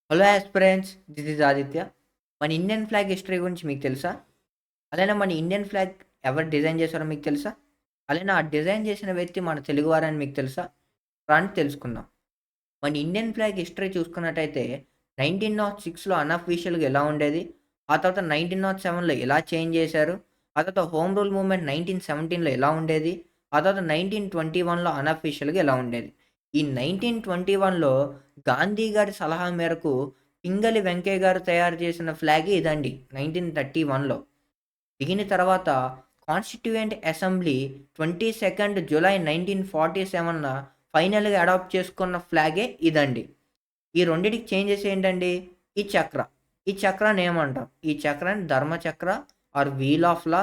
Hello aspirants, this is Aditya. మన Indian flag history గురించి మీకు తెలుసా? అలానే మన ఇండియన్ ఫ్లాగ్ ఎవరు డిజైన్ చేశారో మీకు తెలుసా? అలానే ఆ డిజైన్ చేసిన వ్యక్తి మన తెలుగువారని మీకు తెలుసా? రండి తెలుసుకుందాం. మన ఇండియన్ ఫ్లాగ్ హిస్టరీ చూసుకున్నట్టయితే 1906లో అన్‌అఫీషియల్‌గా ఎలా ఉండేది? ఆ తర్వాత 1907లో ఎలా చేంజ్ చేశారు? ఆ తర్వాత హోమ్ రూల్ మూవ్‌మెంట్ 1917లో ఎలా ఉండేది? ఆ తర్వాత 1921లో అన్‌అఫీషియల్‌గా ఎలా ఉండేది? ఈ 1921లో గాంధీ గారి సలహా మేరకు పింగళి వెంకయ్య గారు తయారు చేసిన ఫ్లాగే ఇదండి 1931లో. దీని తర్వాత కాన్స్టిట్యూయెంట్ అసెంబ్లీ 22 జులై 1947న ఫైనల్‌గా అడాప్ట్ చేసుకున్న ఫ్లాగే ఇదండి. ఈ రెండిటికి చేంజెస్ ఏంటండి? ఈ చక్ర. ఈ చక్రాన్ని ఏమంటాం? ఈ చక్రాన్ని ధర్మచక్ర వీల్ ఆఫ్ లా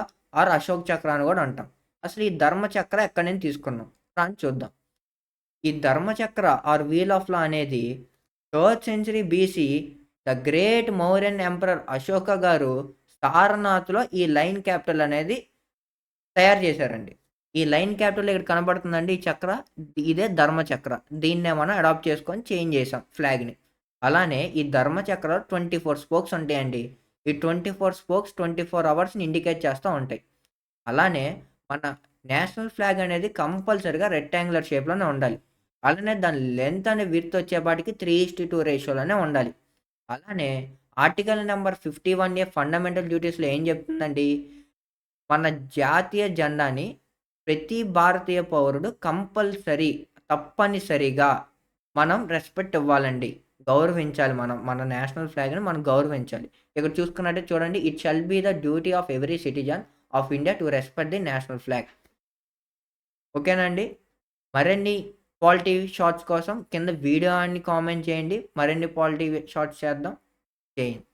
అశోక్ చక్ర అని గూడా అంటాం. అసలు ఈ ధర్మచక్ర ఎక్కడి నుంచి తీసుకున్నాం? రండి చూద్దాం. ఈ ధర్మచక్ర వీల్ ఆఫ్ లా అనేది third century BC the great Mauryan emperor Ashoka గారు సారనాథ్‌లో ఈ లైన్ క్యాపిటల్ అనేది తయారు చేశారండి. ఈ లైన్ క్యాపిటల్ ఇక్కడ కనబడుతుందండి ఈ చక్ర. ఇదే ధర్మచక్ర. దీన్నే మనం అడాప్ట్ చేసుకొని చేంజ్ చేసాం ఫ్లాగ్‌ని. అలానే ఈ ధర్మచక్రలో 24 స్పోక్స్ ఉంటాయండి. ఈ 24 స్పోక్స్ 24 అవర్స్‌ని ఇండికేట్ చేస్తా ఉంటాయి. అలానే మన నేషనల్ ఫ్లాగ్ అనేది కంపల్సరీగా రెక్టాంగులర్ షేప్‌లోనే ఉండాలి. అలానే దాని లెంత్ అనే విడ్త్ వచ్చేపాటికి 3:2 రేషియోలోనే ఉండాలి. అలానే ఆర్టికల్ నంబర్ 51 ఫండమెంటల్ డ్యూటీస్‌లో ఏం చెప్తుందండి? మన జాతీయ జెండాని ప్రతి భారతీయ పౌరుడు తప్పనిసరిగా మనం రెస్పెక్ట్ ఇవ్వాలండి. గౌరవించాలి మనం. మన నేషనల్ ఫ్లాగ్‌ని మనం గౌరవించాలి. ఇక్కడ చూసుకున్నట్టే చూడండి. It shall be the duty of every citizen of India to respect the national flag. ఓకేనా అండి? మరిన్ని పాలిటీ షార్ట్స్ కోసం కింద వీడియో అని కామెంట్ చేయండి. మరిన్ని పాలిటీ షార్ట్స్ చేద్దాం. జై హింద్.